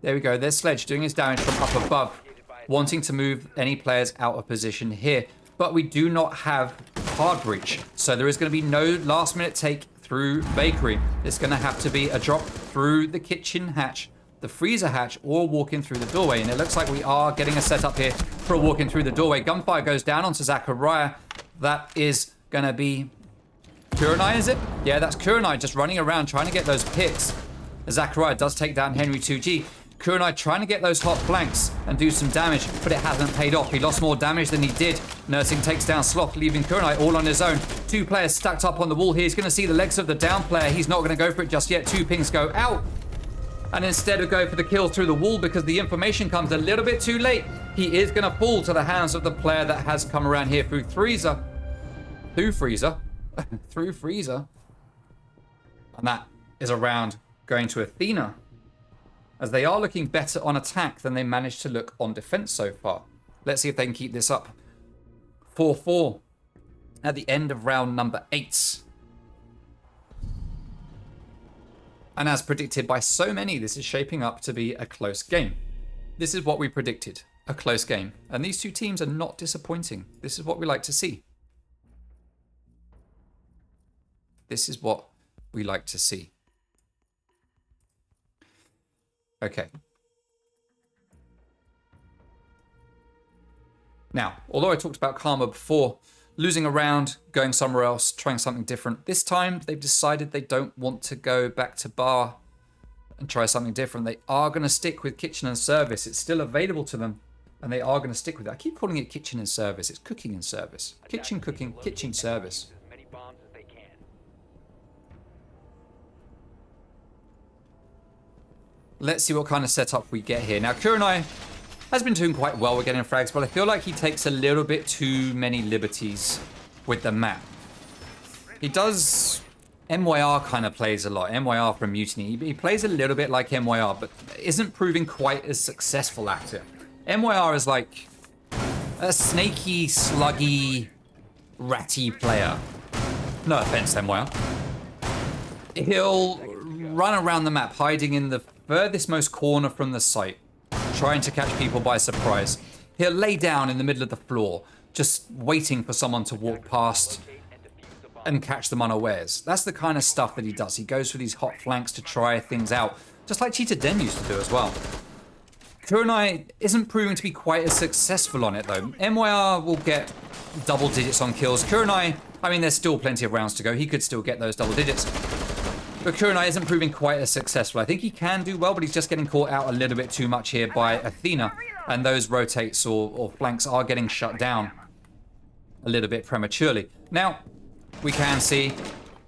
There we go. There's Sledge doing his damage from up above, wanting to move any players out of position here. But we do not have hard breach, so there is going to be no last minute take through bakery. It's going to have to be a drop through the kitchen hatch, the freezer hatch, or walking through the doorway. And it looks like we are getting a setup here for a walking through the doorway. Gunfire goes down onto Zachariah. That is going to be Kurenai, is it? Yeah, that's Kurenai just running around trying to get those picks. Zachariah does take down Henry 2G. Kurenai trying to get those hot flanks and do some damage, but it hasn't paid off. He lost more damage than he did. NerdSync takes down Sloth, leaving Kurenai all on his own. 2 players stacked up on the wall here. He's going to see the legs of the down player. He's not going to go for it just yet. 2 pings go out. And instead of going for the kill through the wall because the information comes a little bit too late, he is going to fall to the hands of the player that has come around here through Freezer. Through Freezer. Through Freezer. And that is a round going to Athena, as they are looking better on attack than they managed to look on defense so far. Let's see if they can keep this up. 4-4 at the end of round number 8. And as predicted by so many, this is shaping up to be a close game. This is what we predicted, a close game. And these 2 teams are not disappointing. This is what we like to see. This is what we like to see. Okay. Now, although I talked about Karma before, losing a round, going somewhere else, trying something different, this time they've decided they don't want to go back to bar and try something different. They are going to stick with kitchen and service. It's still available to them, and they are going to stick with it. I keep calling it kitchen and service. It's cooking and service. Kitchen, cooking, kitchen, service. Let's see what kind of setup we get here. Now, Kurenai has been doing quite well with getting frags, but I feel like he takes a little bit too many liberties with the map. He does MYR kind of plays a lot. MYR from Mutiny. He plays a little bit like MYR, but isn't proving quite as successful at it. MYR is like a snaky, sluggy, ratty player. No offense, MYR. He'll run around the map, hiding in the furthest most corner from the site, trying to catch people by surprise. He'll lay down in the middle of the floor, just waiting for someone to walk past and catch them unawares. That's the kind of stuff that he does. He goes for these hot flanks to try things out, just like Cheetah Den used to do as well. Kurenai isn't proving to be quite as successful on it though. MYR will get double digits on kills. Kurenai, I mean, there's still plenty of rounds to go. He could still get those double digits. But Kurenai isn't proving quite as successful. I think he can do well, but he's just getting caught out a little bit too much here by Athena. And those rotates or flanks are getting shut down a little bit prematurely. Now, we can see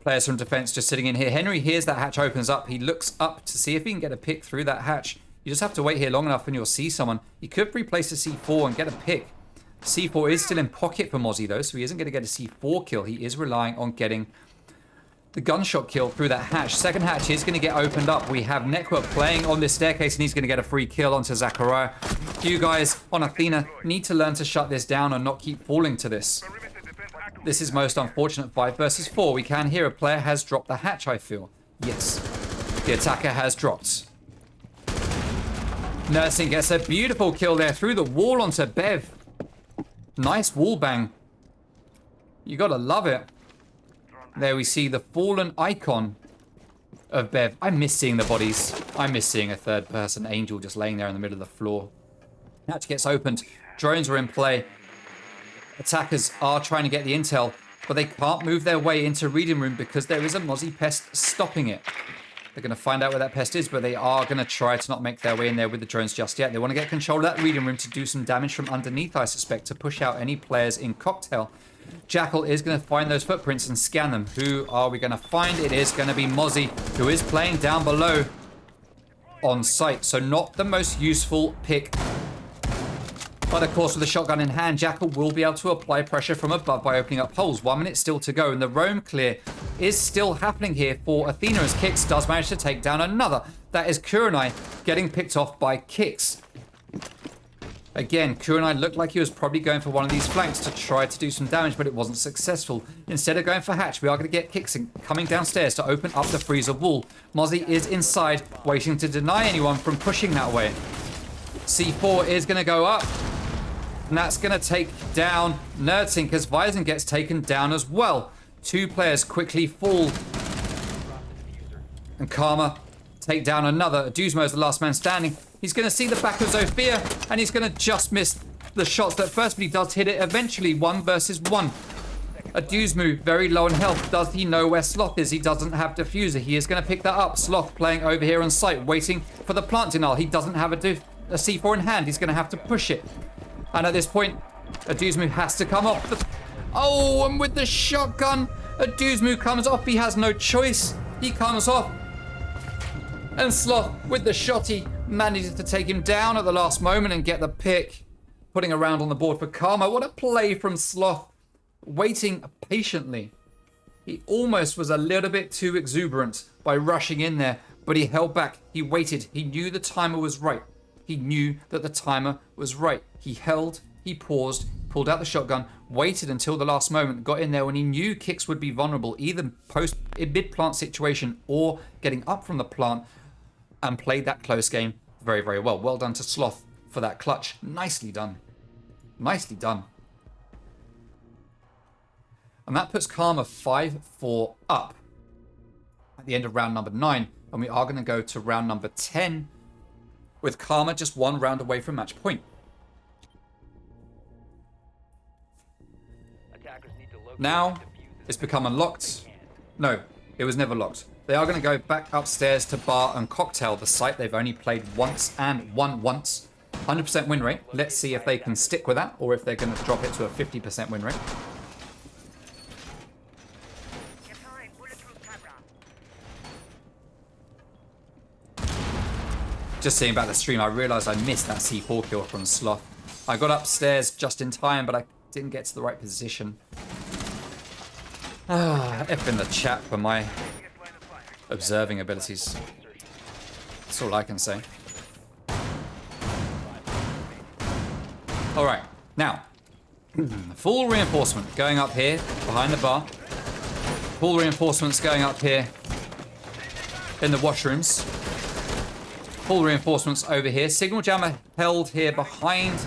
players from defense just sitting in here. Henry hears that hatch opens up. He looks up to see if he can get a pick through that hatch. You just have to wait here long enough and you'll see someone. He could replace a C4 and get a pick. C4 is still in pocket for Mozzie though, so he isn't going to get a C4 kill. He is relying on getting the gunshot kill through that hatch. Second hatch is going to get opened up. We have Network playing on this staircase and he's going to get a free kill onto Zachariah. You guys on Athena need to learn to shut this down and not keep falling to this. This is most unfortunate. 5 versus 4. We can hear a player has dropped the hatch, I feel. Yes. The attacker has dropped. Nursing gets a beautiful kill there through the wall onto Bev. Nice wall bang. You gotta love it. There we see the fallen icon of Bev. I miss seeing the bodies. I miss seeing a third person angel just laying there in the middle of the floor. Hatch gets opened. Drones are in play. Attackers are trying to get the intel, but they can't move their way into reading room because there is a Mozzie pest stopping it. They're going to find out where that pest is, but they are going to try to not make their way in there with the drones just yet. They want to get control of that reading room to do some damage from underneath, I suspect, to push out any players in Cocktail. Jackal is going to find those footprints and scan them. Who are we going to find? It is going to be Mozzie, who is playing down below on site. So not the most useful pick. But of course, with the shotgun in hand, Jackal will be able to apply pressure from above by opening up holes. 1 minute still to go, and the roam clear is still happening here for Athena as Kix does manage to take down another. That is Kurenai getting picked off by Kix. Again, Kurenai looked like he was probably going for one of these flanks to try to do some damage, but it wasn't successful. Instead of going for hatch, we are going to get Kix coming downstairs to open up the freezer wall. Mozzie is inside, waiting to deny anyone from pushing that way. C4 is going to go up. And that's going to take down Nerdting because Weizen gets taken down as well. 2 players quickly fall. And Karma take down another. Duzmo is the last man standing. He's going to see the back of Zofia and he's going to just miss the shots that first, but he does hit it eventually. 1 versus 1. A Duzmo very low in health. Does he know where Sloth is? He doesn't have diffuser. He is going to pick that up. Sloth playing over here on site, waiting for the plant denial. He doesn't have a C4 in hand. He's going to have to push it. And at this point, a Duzmo has to come off. Oh, and with the shotgun, a Duzmo comes off. He has no choice. He comes off. And Sloth, with the shotty, manages to take him down at the last moment and get the pick. Putting a round on the board for Karma. What a play from Sloth. Waiting patiently. He almost was a little bit too exuberant by rushing in there, but he held back. He waited. He knew the timer was right. He knew that the timer was right. He held, he paused, pulled out the shotgun, waited until the last moment, got in there when he knew Kix would be vulnerable, either mid-plant situation or getting up from the plant, and played that close game very, very well. Well done to Sloth for that clutch. Nicely done. Nicely done. And that puts Karma 5-4 up at the end of round number 9. And we are going to go to round number 10 with Karma just 1 round away from match point. Now it's become unlocked. No, it was never locked. They are going to go back upstairs to Bar and Cocktail, the site they've only played once and won once. 100% win rate. Let's see if they can stick with that or if they're going to drop it to a 50% win rate. Just seeing back the stream, I realised I missed that C4 kill from Sloth. I got upstairs just in time, but I didn't get to the right position. F in the chat for my observing abilities. That's all I can say. All right, now, full reinforcement going up here behind the bar. Full reinforcements going up here in the washrooms. Full reinforcements over here. Signal jammer held here behind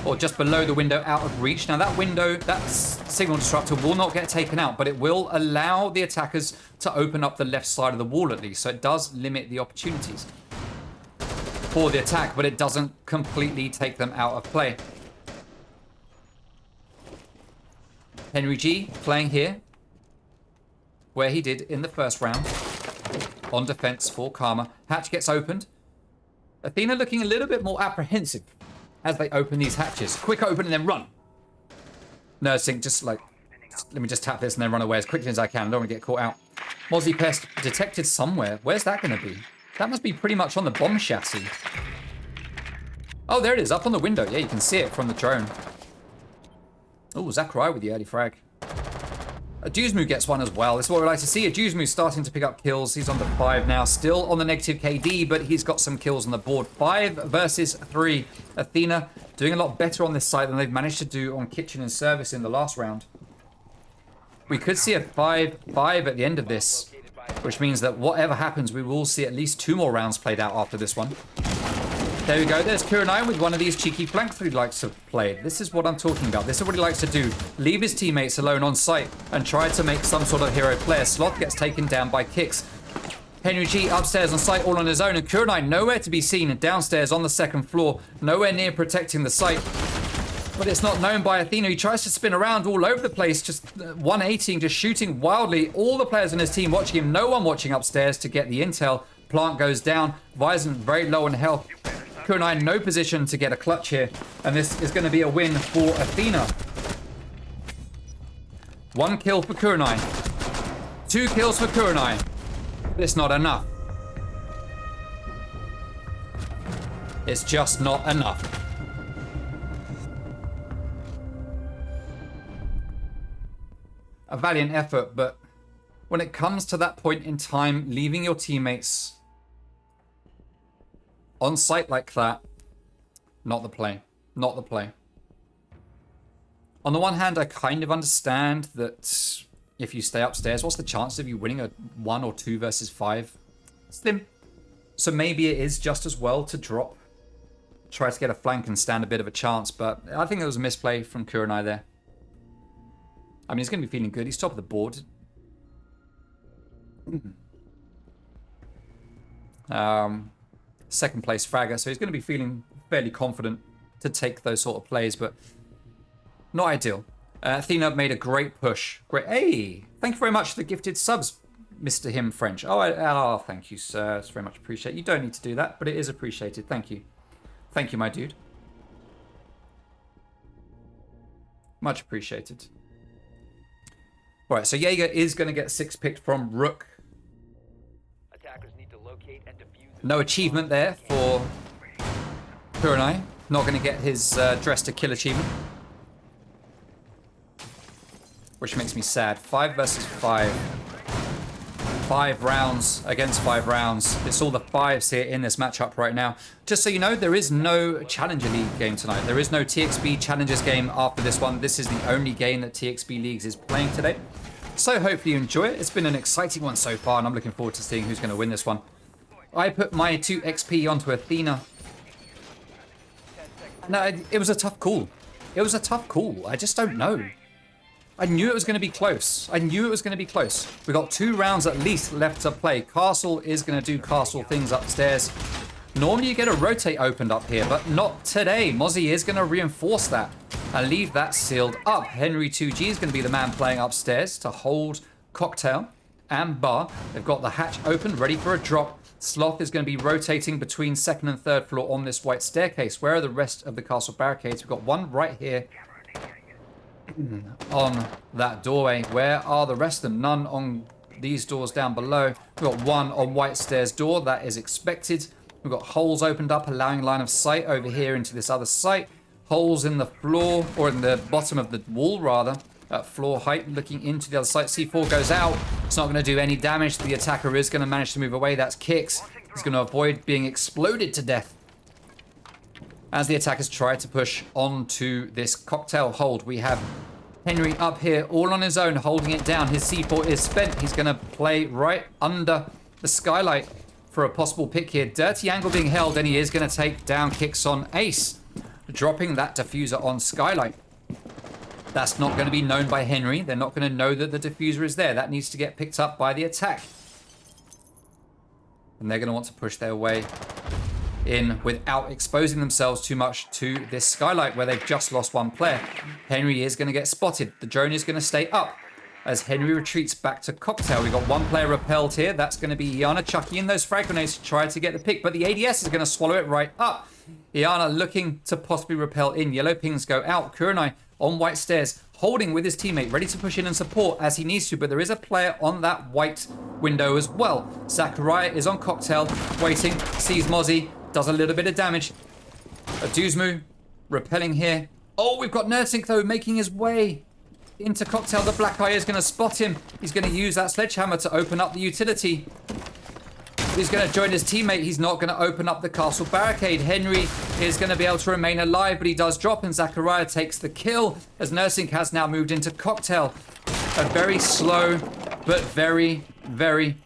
or just below the window out of reach. Now that window, that signal disruptor will not get taken out, but it will allow the attackers to open up the left side of the wall at least. So it does limit the opportunities for the attack, but it doesn't completely take them out of play. Henry G playing here where he did in the first round on defense for Karma. Hatch gets opened. Athena looking a little bit more apprehensive as they open these hatches. Quick open and then run. Nursing, just like, let me just tap this and then run away as quickly as I can. I don't want to get caught out. Mozzie Pest detected somewhere. Where's that going to be? That must be pretty much on the bomb chassis. Oh, there it is, up on the window. Yeah, you can see it from the drone. Oh, Zachariah with the early frag. Ajuzmu gets one as well. This is what we like to see. Ajuzmu starting to pick up kills. He's on the 5 now. Still on the negative KD, but he's got some kills on the board. 5 versus 3. Athena doing a lot better on this side than they've managed to do on kitchen and service in the last round. We could see a 5-5 at the end of this, which means that whatever happens, we will see at least 2 more rounds played out after this one. There we go. There's Kurenai with one of these cheeky flanks that he likes to play. This is what I'm talking about. This is what he likes to do. Leave his teammates alone on site and try to make some sort of hero player. Sloth gets taken down by kicks. Henry G upstairs on site all on his own, and Kurenai nowhere to be seen downstairs on the 2nd floor. Nowhere near protecting the site. But it's not known by Athena. He tries to spin around all over the place, just 180ing, just shooting wildly. All the players on his team watching him. No one watching upstairs to get the intel. Plant goes down. Vizon very low in health. Kurenai in no position to get a clutch here, and this is going to be a win for Athena. 1 kill for Kurenai. 2 kills for Kurenai. But it's not enough. It's just not enough. A valiant effort, but when it comes to that point in time, leaving your teammates on site like that, not the play. Not the play. On the one hand, I kind of understand that if you stay upstairs, what's the chances of you winning a 1 or 2 versus 5? Slim. So maybe it is just as well to drop, try to get a flank and stand a bit of a chance, but I think there was a misplay from Kurenai there. I mean, he's going to be feeling good. He's top of the board. Second place fragger, so he's going to be feeling fairly confident to take those sort of plays, but not ideal. Athena made a great push. Great. Hey, thank you very much for the gifted subs, Mr. Him French. Oh, thank you, sir. It's very much appreciated. You don't need to do that, but it is appreciated. Thank you. Thank you, my dude. Much appreciated. All right, so Jaeger is going to get 6 picked from Rook. Attackers need to locate and defuse. No achievement there for Kurenai. Not going to get his dress to kill achievement. Which makes me sad. 5 versus 5. 5 rounds against 5 rounds. It's all the 5s here in this matchup right now. Just so you know, there is no Challenger League game tonight. There is no TXB Challengers game after this one. This is the only game that TXB Leagues is playing today. So hopefully you enjoy it. It's been an exciting one so far, and I'm looking forward to seeing who's going to win this one. I put my 2 XP onto Athena. No, it was a tough call. It was a tough call. I just don't know. I knew it was going to be close. I knew it was going to be close. We got 2 rounds at least left to play. Castle is going to do Castle things upstairs. Normally you get a rotate opened up here, but not today. Mozzie is going to reinforce that and leave that sealed up. Henry 2G is going to be the man playing upstairs to hold Cocktail and Bar. They've got the hatch open, ready for a drop. Sloth is going to be rotating between 2nd and 3rd floor on this white staircase. Where are the rest of the castle barricades? We've got one right here on that doorway. Where are the rest of them? None on these doors down below. We've got one on white stairs door. That is expected. We've got holes opened up, allowing line of sight over here into this other site. Holes in the floor, or in the bottom of the wall, rather. at floor height, looking into the other side. C4 goes out. It's not going to do any damage. The attacker is going to manage to move away. That's Kicks. He's going to avoid being exploded to death. As the attackers try to push onto this cocktail hold, we have Henry up here all on his own, holding it down. His C4 is spent. He's going to play right under the skylight for a possible pick here. Dirty angle being held, and he is going to take down Kicks on Ace, dropping that diffuser on skylight. That's not going to be known by Henry. They're not going to know that the diffuser is there. That needs to get picked up by the attack. And they're going to want to push their way in without exposing themselves too much to this skylight where they've just lost one player. Henry is going to get spotted. The drone is going to stay up as Henry retreats back to cocktail. We've got one player repelled here. That's going to be Iana chucking in those frag grenades to try to get the pick, but the ADS is going to swallow it right up. Iana looking to possibly repel in. Yellow pings go out. Kurenai on white stairs, holding with his teammate, ready to push in and support as he needs to, but there is a player on that white window as well. Zachariah is on cocktail, waiting, sees Mozzie, does a little bit of damage. Aduzmu repelling here. Oh, we've got Nursink though, making his way into cocktail. The black eye is going to spot him. He's going to use that sledgehammer to open up the utility. He's going to join his teammate. He's not going to open up the castle barricade. Henry is going to be able to remain alive, but he does drop, and Zachariah takes the kill as Nursink has now moved into cocktail. A very slow, but very, very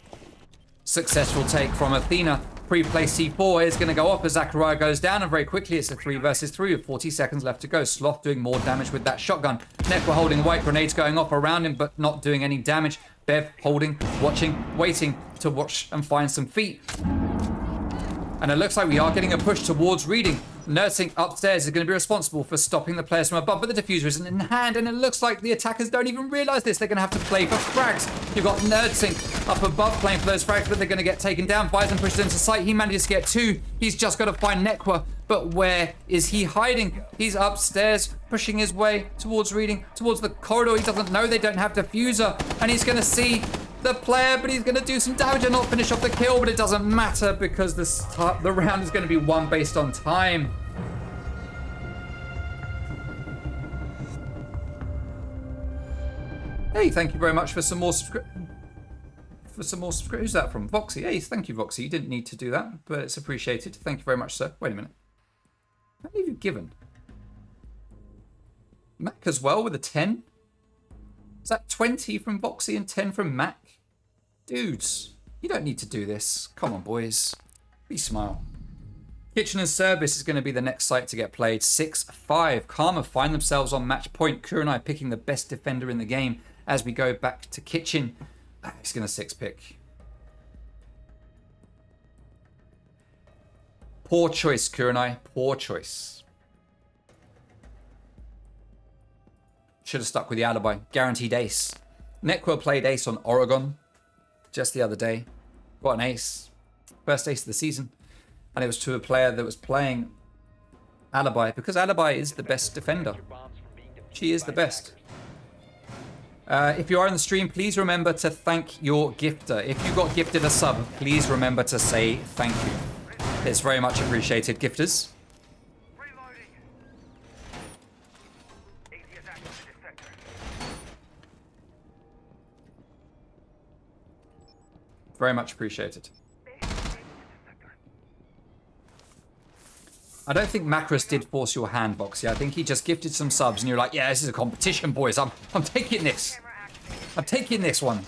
successful take from Athena. Pre-placed C4 is going to go off as Zachariah goes down, and very quickly it's a 3 versus 3 with 40 seconds left to go. Sloth doing more damage with that shotgun. Nekwa holding white, grenades going off around him, but not doing any damage. Bev holding, watching, waiting to watch and find some feet. And it looks like we are getting a push towards reading. Nursing upstairs is going to be responsible for stopping the players from above, but the diffuser isn't in hand, and it looks like the attackers don't even realize this. They're going to have to play for frags. You've got Nursing up above playing for those frags, but they're going to get taken down. Bison pushes into sight. He manages to get 2. He's just got to find Nekwa, but where is he hiding? He's upstairs, pushing his way towards reading, towards the corridor. He doesn't know they don't have diffuser, and he's going to see the player, but he's going to do some damage and not finish off the kill, but it doesn't matter because the round is going to be won based on time. Hey, thank you very much for some more who's that from? Voxy. Hey, thank you, Voxy. You didn't need to do that, but it's appreciated. Thank you very much, sir. Wait a minute. How many have you given? Mac as well with a 10? Is that 20 from Voxy and 10 from Mac? Dudes, you don't need to do this. Come on, boys. Be smile. Kitchen and Service is going to be the next site to get played. 6-5. Karma find themselves on match point. Kurenai picking the best defender in the game as we go back to Kitchen. He's going to 6-pick. Poor choice, Kurenai. Poor choice. Should have stuck with the alibi. Guaranteed ace. Nekwa played ace on Oregon just the other day. Got an ace. First ace of the season. And it was to a player that was playing alibi, because alibi is the best defender. She is the best. If you are in the stream, please remember to thank your gifter. If you got gifted a sub, please remember to say thank you. It's very much appreciated, gifters. Very much appreciated. I don't think Macros did force your hand, Boxy. I think he just gifted some subs and you're like, yeah, this is a competition, boys. I'm taking this. I'm taking this one.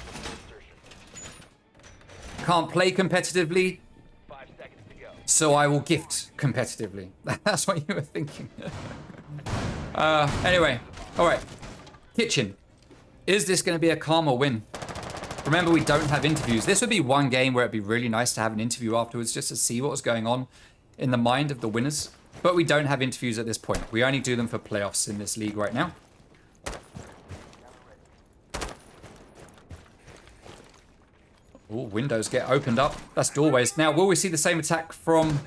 Can't play competitively, so I will gift competitively. That's what you were thinking. Anyway, all right. Kitchen. Is this going to be a Karma win? Remember, we don't have interviews. This would be one game where it'd be really nice to have an interview afterwards just to see what was going on in the mind of the winners. But we don't have interviews at this point. We only do them for playoffs in this league right now. Oh, windows get opened up. That's doorways. Now, will we see the same attack from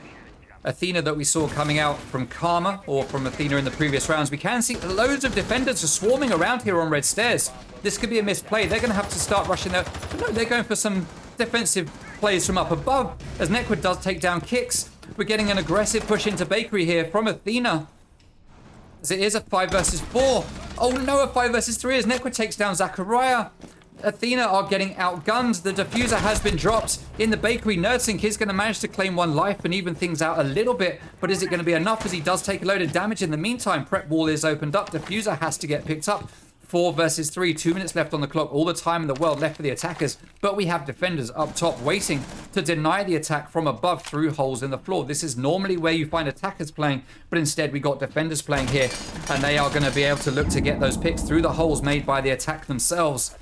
Athena that we saw coming out from Karma or from Athena in the previous rounds? We can see loads of defenders are swarming around here on red stairs. This could be a misplay. They're going to have to start rushing there. But no, they're going for some defensive plays from up above as Nekwa does take down Kicks. We're getting an aggressive push into Bakery here from Athena, as it is a 5 versus 4. Oh no, a 5 versus 3 as Necro takes down Zachariah. Athena are getting outgunned. The diffuser has been dropped in the bakery. Nerdsink is going to manage to claim 1 life and even things out a little bit, but is it going to be enough as he does take a load of damage? In the meantime, prep wall is opened up. Diffuser has to get picked up. 4 versus 3, 2 minutes left on the clock, all the time in the world left for the attackers, but we have defenders up top waiting to deny the attack from above through holes in the floor. This is normally where you find attackers playing, but instead we got defenders playing here, and they are going to be able to look to get those picks through the holes made by the attack themselves.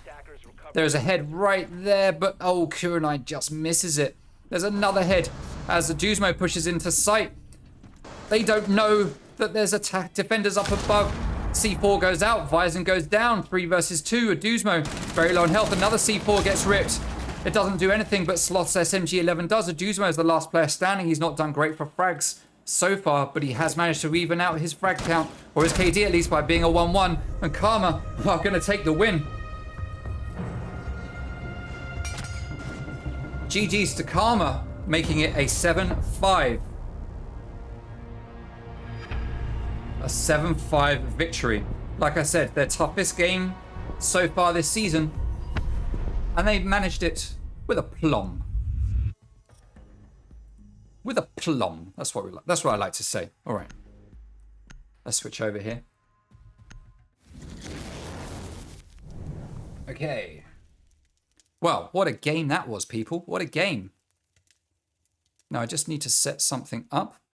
There's a head right there, but oh, Kurenai just misses it. There's another head as the Duzmo pushes into sight. They don't know that there's attack defenders up above. C4 goes out, Vyzen goes down, 3 versus 2, a Duzmo, very low on health, another C4 gets ripped. It doesn't do anything, but Sloth's SMG-11 does. A Duzmo is the last player standing. He's not done great for frags so far, but he has managed to even out his frag count, or his KD at least, by being a 1-1, and Karma are going to take the win. GG's to Karma, making it a 7-5. A 7-5 victory. Like I said, their toughest game so far this season, and they managed it with aplomb. With aplomb. That's what we like. That's what I like to say. All right. Let's switch over here. Okay. Well, what a game that was, people. What a game. Now I just need to set something up